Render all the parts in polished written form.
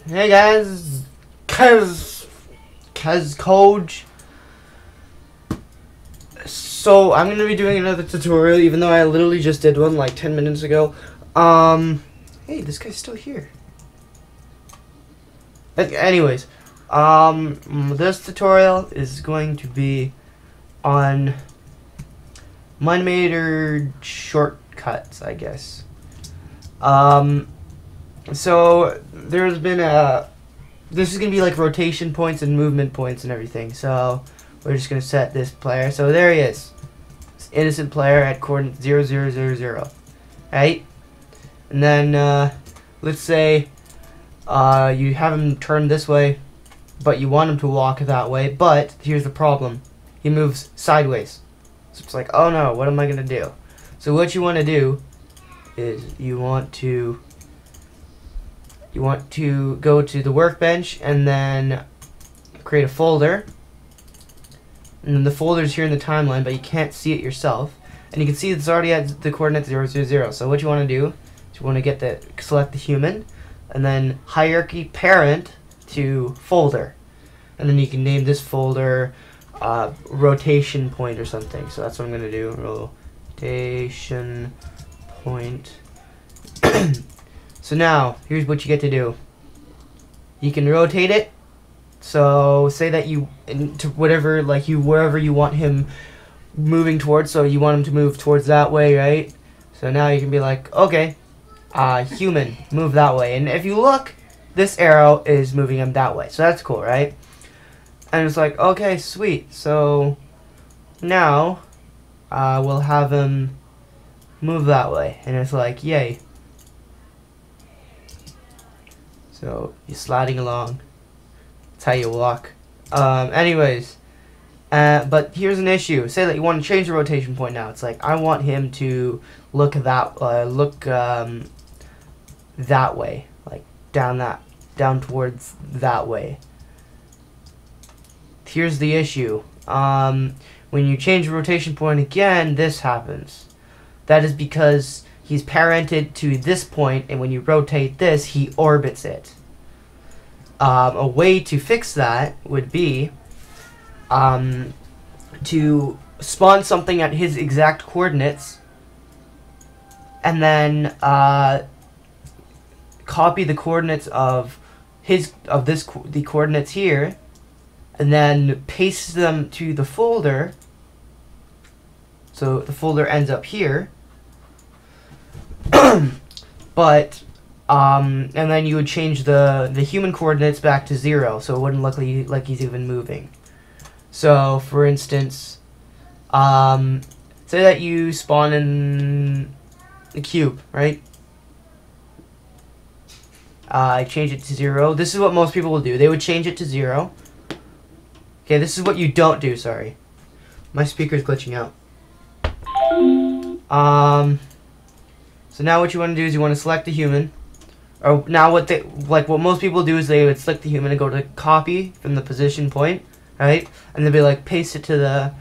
Hey guys, Kaz Code. So I'm gonna be doing another tutorial, even though I literally just did one like 10 minutes ago. Hey, this guy's still here. Anyways, this tutorial is going to be on Mine-imator shortcuts, I guess. So there's been this is gonna be like rotation points and movement points and everything. So we're just gonna set this player. So there he is, this innocent player at coordinates 0, 0, 0, 0. Right? And then let's say you have him turn this way, but you want him to walk that way. But here's the problem: he moves sideways. So it's like, oh no, what am I gonna do? So what you want to do is you want to go to the workbench and then create a folder. And then the folder is here in the timeline, but you can't see it yourself. And you can see it's already at the coordinates 0, 0, 0. So what you want to do is you want to select the human, and then hierarchy parent to folder. And then you can name this folder rotation point or something. So that's what I'm going to do. Rotation point. So now, here's what you get to do. You can rotate it. So say that wherever you want him moving towards. So you want him to move towards that way, right? So now you can be like, okay, human, move that way. And if you look, this arrow is moving him that way. So that's cool, right? And it's like, okay, sweet. So now we'll have him move that way. And it's like, yay. So you're sliding along. That's how you walk. Anyways, but here's an issue. Say that you want to change the rotation point now. It's like I want him to look that way, like down towards that way. Here's the issue. When you change the rotation point again, this happens. That is because he's parented to this point, and when you rotate this, he orbits it. A way to fix that would be to spawn something at his exact coordinates, and then copy the coordinates of the coordinates here, and then paste them to the folder. So the folder ends up here. But and then you would change the human coordinates back to 0, so it wouldn't look like he's even moving. So for instance, say that you spawn in the cube, right? Change it to 0. This is what most people will do. They would change it to 0. Okay, this is what you don't do. Sorry, my speaker's glitching out. So now what you want to do is you want to select the human. Or now what most people do is they would select the human and go to copy from the position point, right? And they'd be like, paste it to the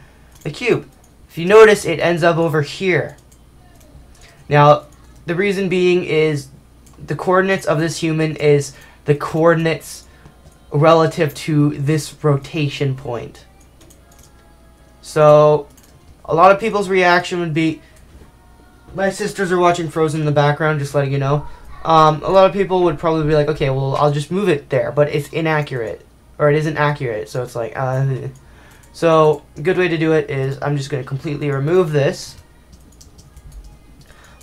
cube. If you notice, it ends up over here. Now, the reason being is the coordinates of this human is the coordinates relative to this rotation point. So a lot of people's reaction would be, my sisters are watching Frozen in the background, just letting you know. A lot of people would probably be like, okay, well, I'll just move it there, but it's inaccurate, or it isn't accurate, so it's like, so a good way to do it is, I'm just going to completely remove this.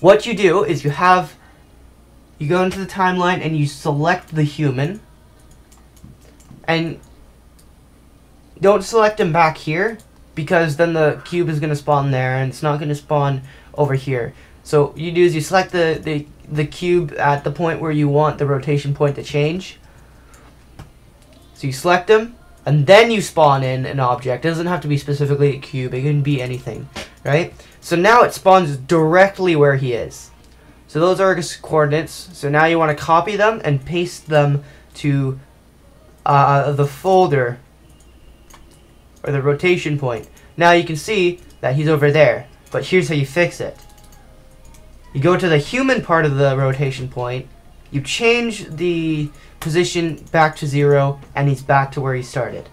What you do is you go into the timeline and you select the human, and don't select him back here, because then the cube is going to spawn there, and it's not going to spawn over here. So what you do is you select the cube at the point where you want the rotation point to change. So you select them, and then you spawn in an object. It doesn't have to be specifically a cube. It can be anything, right? So now it spawns directly where he is. So those are his coordinates. So now you want to copy them and paste them to the folder, or the rotation point. Now you can see that he's over there. But here's how you fix it. You go to the human part of the rotation point, you change the position back to 0, and he's back to where he started.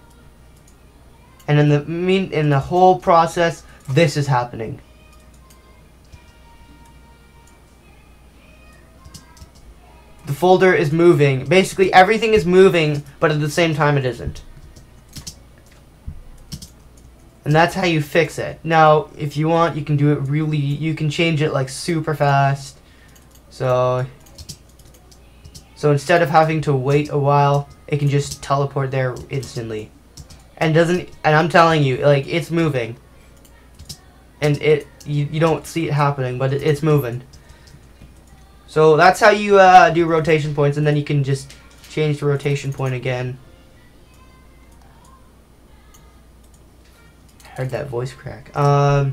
And in the whole process, this is happening. The folder is moving. Basically, everything is moving, but at the same time, it isn't. And that's how you fix it. Now, if you want, you can do it really, you can change it like super fast. So instead of having to wait a while, it can just teleport there instantly. And I'm telling you, like, it's moving. And you don't see it happening, but it's moving. So that's how you do rotation points, and then you can just change the rotation point again. Heard that voice crack. I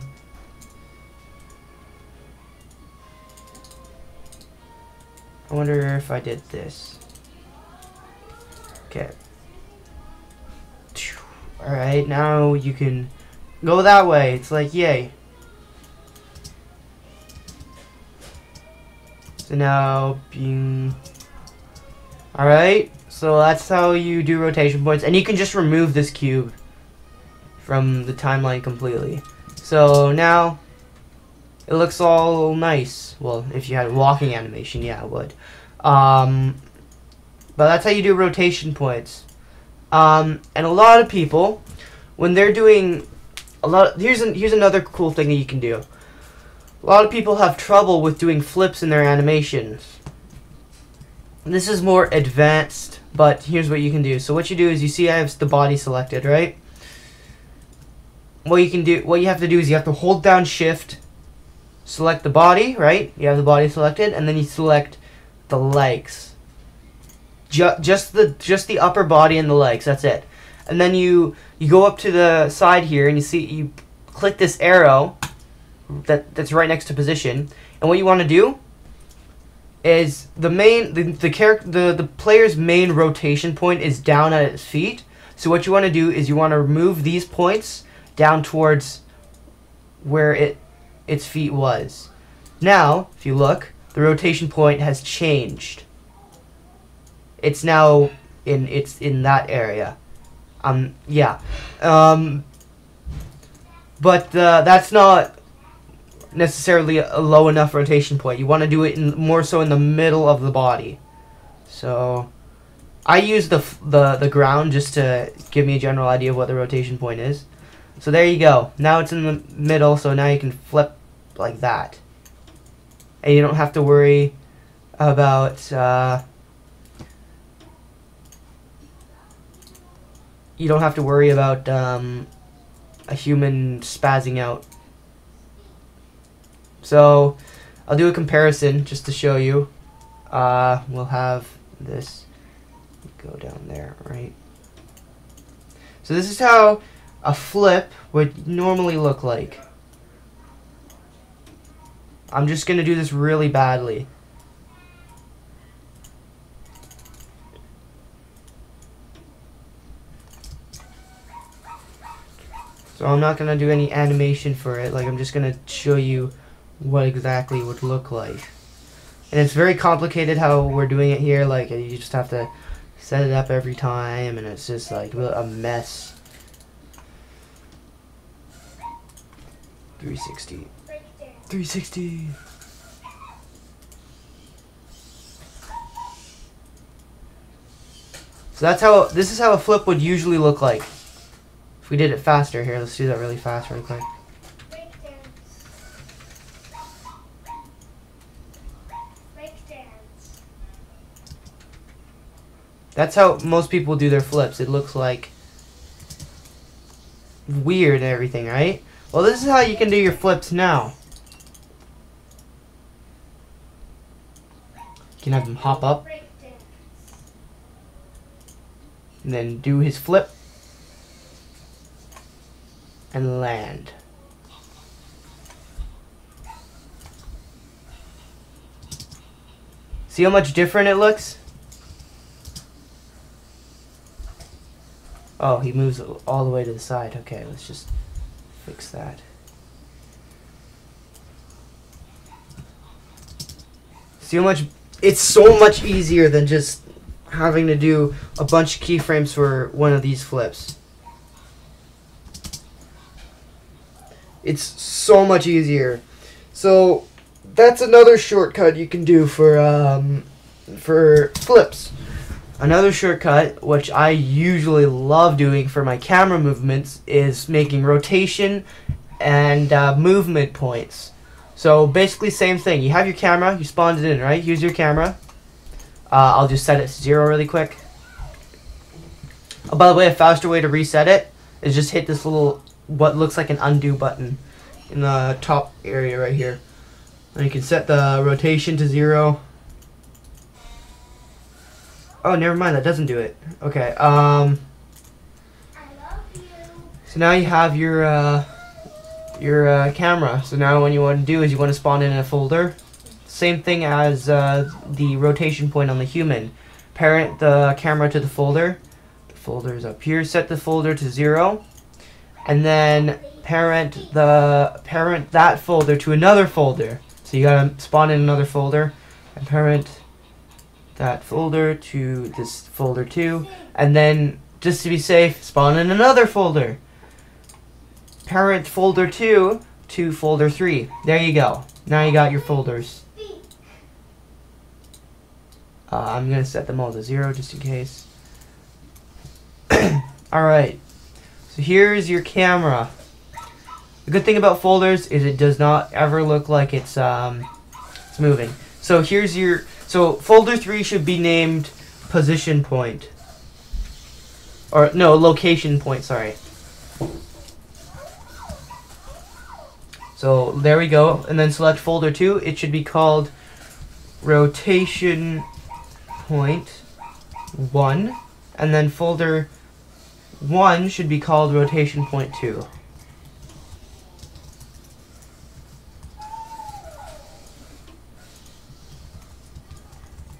wonder if I did this. Okay. Alright, now you can go that way. It's like, yay. So now, bing. Alright, so that's how you do rotation points. And you can just remove this cube from the timeline completely. So now, it looks all nice. Well, if you had a walking animation, yeah, it would. But that's how you do rotation points. And a lot of people, when they're doing here's another cool thing that you can do. A lot of people have trouble with doing flips in their animations. This is more advanced, but here's what you can do. So what you do is, you see I have the body selected, right? What you have to do is you have to hold down Shift, select the body, right? You have the body selected, and then you select the legs. Just the upper body and the legs. That's it. And then you go up to the side here, and you click this arrow that's right next to position. And what you want to do is the player's main rotation point is down at its feet. So what you want to do is you want to remove these points down towards where its feet was. Now, if you look, the rotation point has changed. It's now in that area. Yeah. But that's not necessarily a low enough rotation point. You want to do it more so in the middle of the body. So I use the ground just to give me a general idea of what the rotation point is. So there you go. Now it's in the middle, so now you can flip like that. And you don't have to worry about a human spazzing out. So I'll do a comparison just to show you. We'll have this go down there, right? So this is how a flip would normally look like. I'm just gonna do this really badly. So I'm not gonna do any animation for it. Like, I'm just gonna show you what exactly it would look like. And it's very complicated how we're doing it here. Like, you just have to set it up every time, and it's just like a mess. 360. 360. So this is how a flip would usually look like. If we did it faster here, let's do that really fast really quick. That's how most people do their flips. It looks like weird and everything, right? Well, this is how you can do your flips now. You can have him hop up and then do his flip and land. See how much different it looks? Oh, he moves all the way to the side. Okay, let's just fix that. See how much... It's so much easier than just having to do a bunch of keyframes for one of these flips. It's so much easier. So that's another shortcut you can do for flips. Another shortcut, which I usually love doing for my camera movements, is making rotation and movement points. So basically same thing. You have your camera, you spawned it in, right? Here's your camera. I'll just set it to 0 really quick. Oh, by the way, a faster way to reset it is just hit this little, what looks like an undo button in the top area right here. And you can set the rotation to 0. Oh, never mind, that doesn't do it. Okay, so now you have your camera. So now what you want to do is you want to spawn in a folder. Same thing as the rotation point on the human. Parent the camera to the folder. The folder is up here. Set the folder to 0. And then parent that folder to another folder. So you gotta spawn in another folder and parent that folder to this folder too. And then just to be safe, spawn in another folder. Parent folder 2 to folder 3. There you go. Now you got your folders. I'm going to set them all to 0 just in case. Alright. So here's your camera. The good thing about folders is it does not ever look like it's moving. So here's your... So folder 3 should be named position point. Or, no, location point, sorry. So there we go, and then select folder 2. It should be called rotation point 1, and then folder 1 should be called rotation point 2.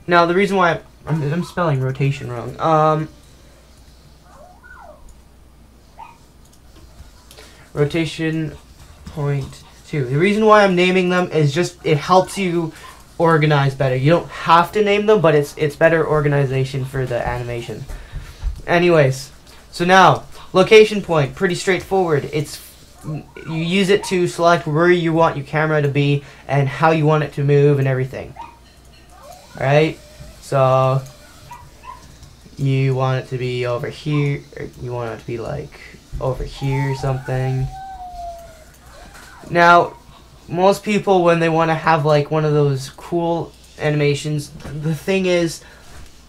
Now the reason why I'm spelling rotation wrong. Rotation point 2. The reason why I'm naming them is just it helps you organize better. You don't have to name them, but it's better organization for the animation. Anyways, so now location point, pretty straightforward. It's you use it to select where you want your camera to be and how you want it to move and everything. Alright, so you want it to be over here, or you want it to be like over here or something. Now, most people, when they want to have like one of those cool animations, the thing is,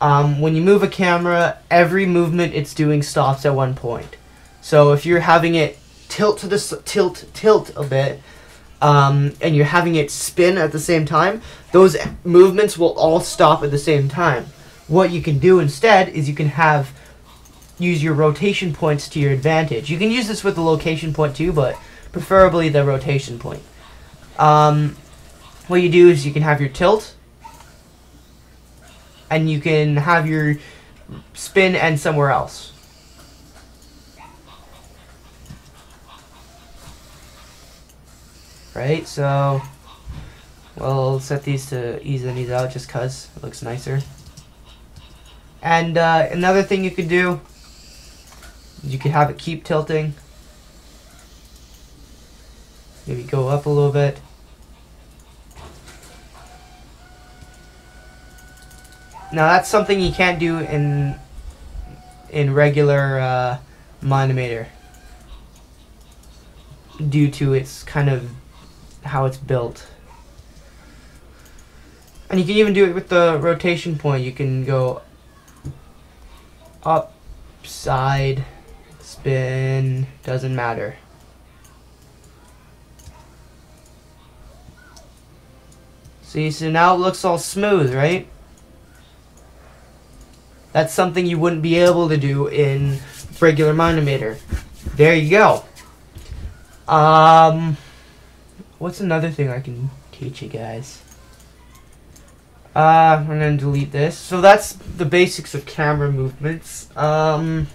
when you move a camera, every movement it's doing stops at one point. So if you're having it tilt to the tilt a bit, and you're having it spin at the same time, those movements will all stop at the same time. What you can do instead is you can use your rotation points to your advantage. You can use this with the location point too, but preferably the rotation point. What you do is you can have your tilt, and you can have your spin end somewhere else. Right, so we'll set these to ease these out just cause it looks nicer. And another thing you could do, you could have it keep tilting. Maybe go up a little bit. Now that's something you can't do in regular Mine-imator due to its kind of how it's built. And you can even do it with the rotation point. You can go up, side, spin, doesn't matter. See, so now it looks all smooth, right? That's something you wouldn't be able to do in regular Mine-imator. There you go. What's another thing I can teach you guys? I'm gonna delete this. So that's the basics of camera movements. What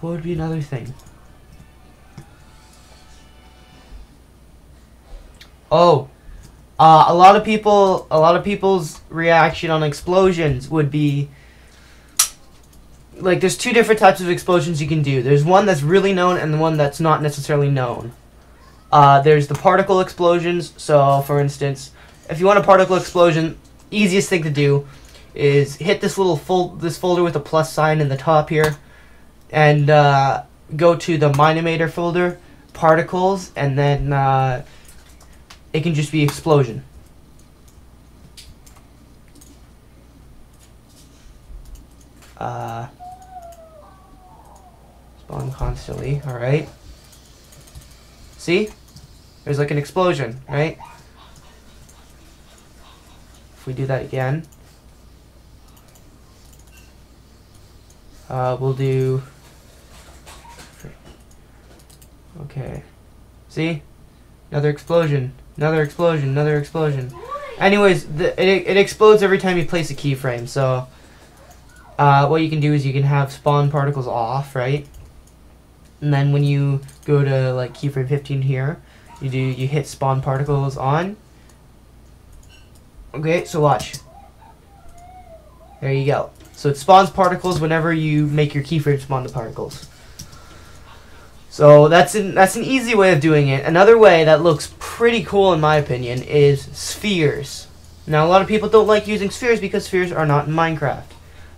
would be another thing? Oh, A lot of people's reaction on explosions would be like there's two different types of explosions you can do. There's one that's really known and the one that's not necessarily known. There's the particle explosions. So, for instance, if you want a particle explosion, easiest thing to do is hit this little folder with a plus sign in the top here, and go to the Mine-imator folder, particles, and then it can just be explosion. Spawn constantly. All right. See? There's like an explosion, right? If we do that again, we'll do. Okay. See? Another explosion. Another explosion. Another explosion. Anyways, it explodes every time you place a keyframe. So, what you can do is you can have spawn particles off, right? And then when you go to like keyframe 15 here, you hit spawn particles on. Okay, so watch. There you go. So it spawns particles whenever you make your keyframe spawn the particles. So that's an easy way of doing it. Another way that looks pretty cool in my opinion is spheres. Now a lot of people don't like using spheres because spheres are not in Minecraft.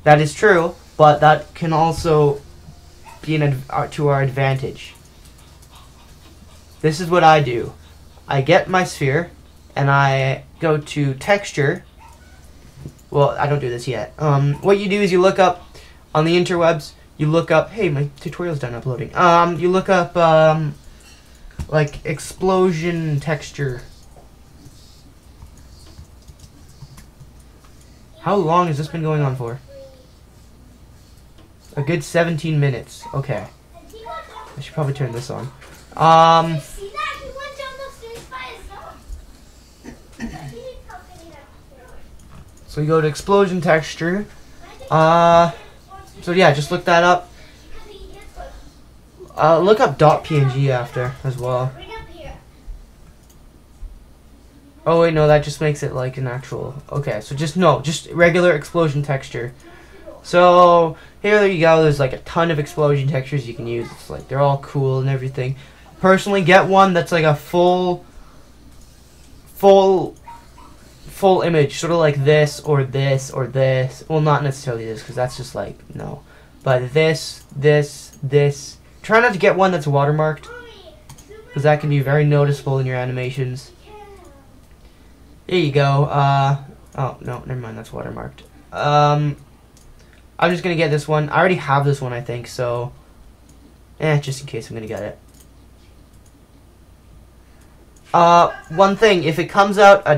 That is true, but that can also be to our advantage. This is what I do. I get my sphere and I go to texture. Well, I don't do this yet. What you do is you look up on the interwebs. You look up. Hey, my tutorial's done uploading. You look up like explosion texture. How long has this been going on for? A good 17 minutes. Okay. I should probably turn this on. So you go to explosion texture. So yeah, just look that up. Look up .png after as well. Oh wait, no, that just makes it like an actual. Okay, so just regular explosion texture. So here you go. There's like a ton of explosion textures you can use. It's like they're all cool and everything. Personally, get one that's like a full image, sort of like this or this or this. Well, not necessarily this, because that's just like no. But this. Try not to get one that's watermarked, because that can be very noticeable in your animations. There you go. Oh no, never mind. That's watermarked. I'm just gonna get this one. I already have this one, I think. So, just in case I'm gonna get it. One thing, if it comes out a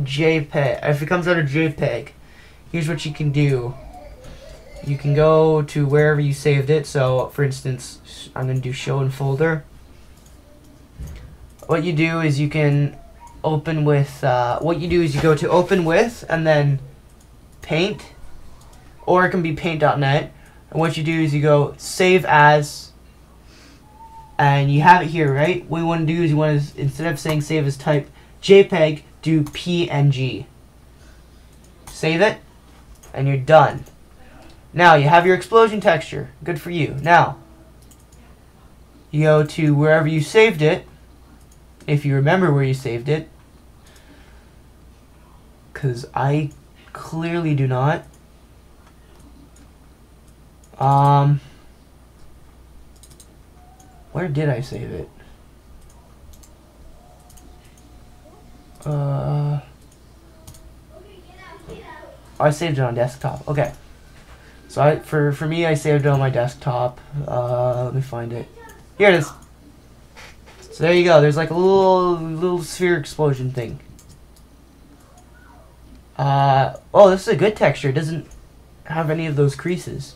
JPEG, here's what you can do. You can go to wherever you saved it. So, for instance, I'm gonna do show in folder. What you do is you can open with, you go to open with and then paint, or it can be paint.net. And what you do is you go save as, and you have it here, right? What you want to do is you want to, instead of saying save as, type JPEG, do PNG. Save it, and you're done. Now you have your explosion texture. Good for you. Now you go to wherever you saved it, if you remember where you saved it, because I clearly do not. Where did I save it? I saved it on desktop. Okay. So for me, I saved it on my desktop. Let me find it. Here it is. So there you go. There's like a little sphere explosion thing. Oh, this is a good texture. It doesn't have any of those creases.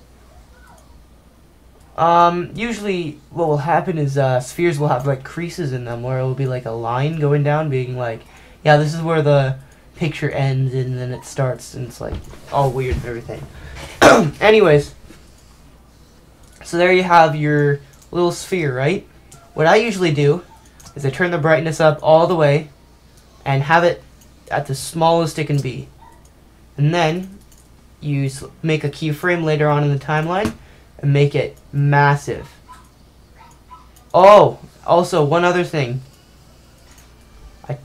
Usually what will happen is spheres will have like creases in them where it will be like a line going down, being like, yeah, this is where the picture ends and then it starts, and it's like all weird and everything. Anyways, so there you have your little sphere, right? What I usually do is I turn the brightness up all the way and have it at the smallest it can be. And then you make a keyframe later on in the timeline and make it massive. Oh, also one other thing. I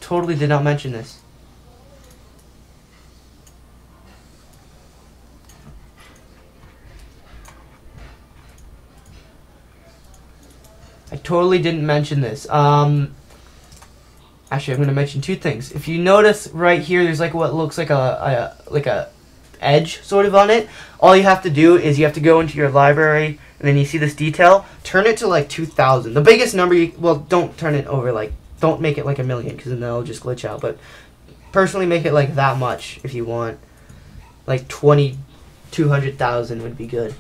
totally did not mention this. I totally didn't mention this. Actually, I'm going to mention two things. If you notice right here, there's like what looks like a edge sort of on it. All you have to do is you have to go into your library, and then you see this detail. Turn it to like 2,000. The biggest number well, don't turn it over like, don't make it like 1,000,000 because then that'll just glitch out. But personally, make it like that much if you want. Like 200,000 would be good.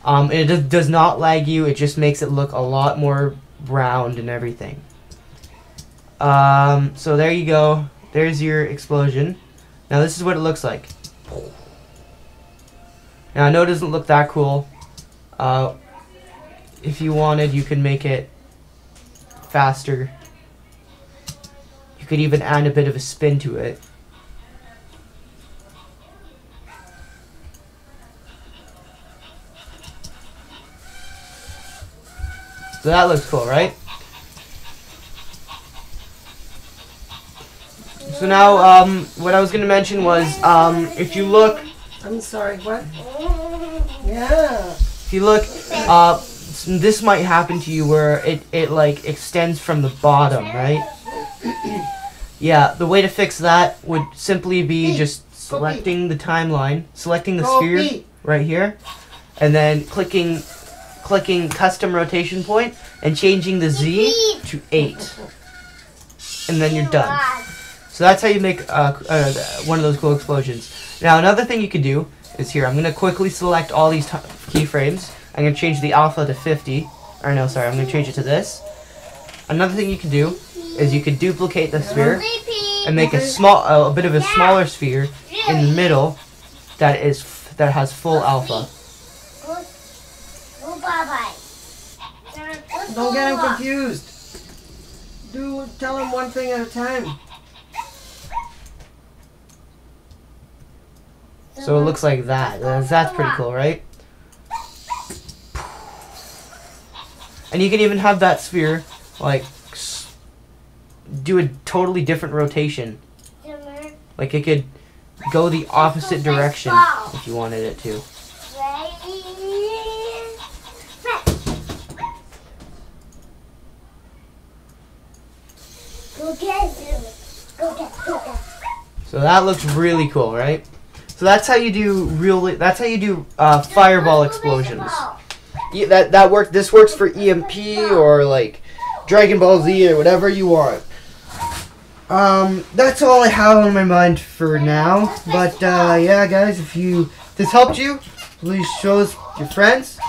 It does not lag you. It just makes it look a lot more round and everything. So there you go. There's your explosion. Now this is what it looks like. Now I know it doesn't look that cool. If you wanted, you could make it faster. You could even add a bit of a spin to it. So that looks cool, right? So now, what I was going to mention was, if you look... I'm sorry, what? Yeah. If you look, this might happen to you where it like extends from the bottom, right? Yeah, the way to fix that would simply be just selecting the timeline, selecting the sphere right here, and then clicking custom rotation point and changing the Z to 8. And then you're done. So that's how you make one of those cool explosions. Now another thing you could do is here. I'm going to quickly select all these keyframes. I'm going to change the alpha to 50. Or no, sorry, I'm going to change it to this. Another thing you could do is you could duplicate the sphere and make a bit of a smaller sphere in the middle that has full alpha. Don't get him confused. Tell him one thing at a time. So it looks like that. That's pretty cool, right? And you can even have that sphere, like, do a totally different rotation. Like, it could go the opposite direction if you wanted it to. So that looks really cool, right? So that's how you do fireball explosions. Yeah, this works for EMP or like Dragon Ball Z or whatever you want. That's all I have on my mind for now. But yeah, guys, if this helped you, please show us your friends.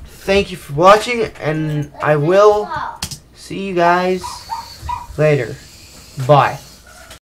Thank you for watching, and I will see you guys later. Bye.